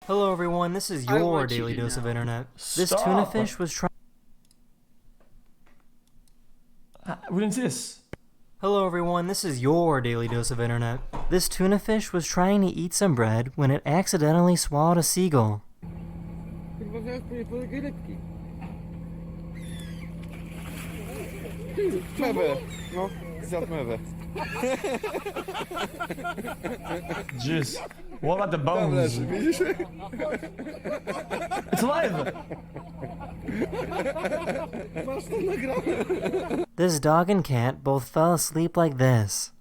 Hello everyone, this is your daily dose of internet. This Stop. tuna fish was trying. We didn't see this. Hello everyone, this is your daily dose of internet. This tuna fish was trying to eat some bread when it accidentally swallowed a seagull. Mewę, no, zjadł mewę. Jeez. What about the Tam bones? leży, widzisz? It's alive! Masz to nagrane. This dog and cat both fell asleep like this.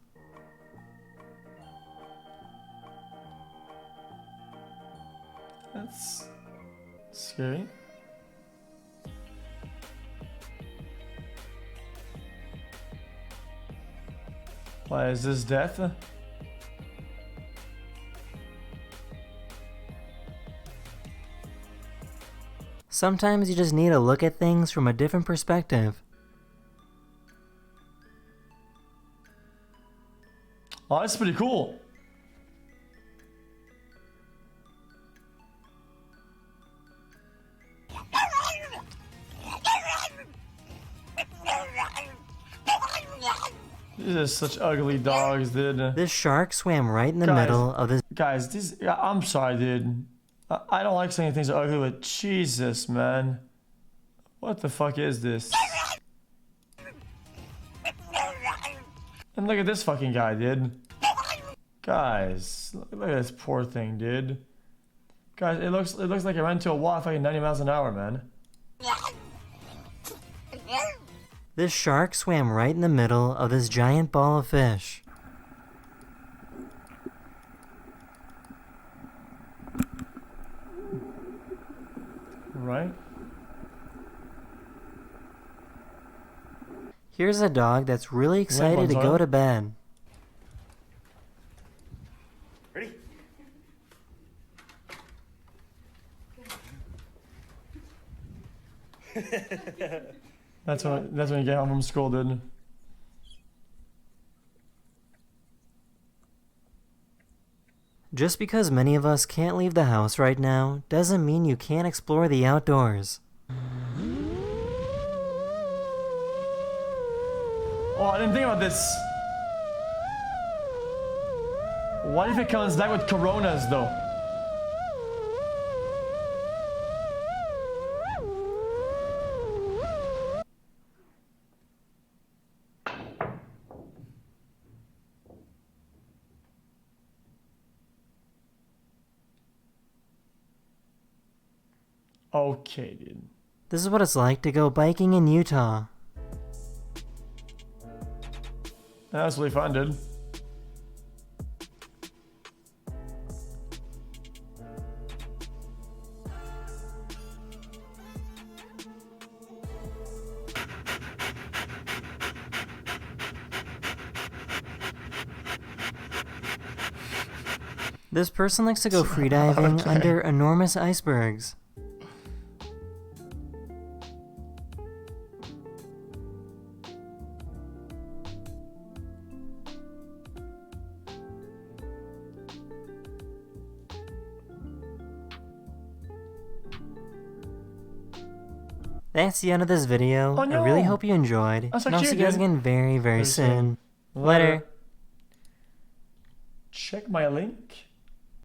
That's scary. Why is this death? Sometimes you just need to look at things from a different perspective. Oh, that's pretty cool. These are such ugly dogs, dude. This shark swam right in the Guys. middle of this. Guys, these. I'm sorry, dude. I don't like saying things are ugly, but Jesus, man. What the fuck is this? And look at this fucking guy, dude. Guys, look at this poor thing, dude. Guys, it looks like it ran into a wall at fucking 90 miles an hour, man. This shark swam right in the middle of this giant ball of fish. Right? Here's a dog that's really excited to go to bed. Ready? That's when you get home from school, dude. Just because many of us can't leave the house right now doesn't mean you can't explore the outdoors. Oh, I didn't think about this. What if it comes back with coronas, though? Okay, dude. This is what it's like to go biking in Utah. That's really fun, dude. This person likes to go freediving Okay. under enormous icebergs. That's the end of this video. Oh, no. I really hope you enjoyed. That's so and I'll see cute, you guys dude. again very, very Very soon. soon. Later. Check my link.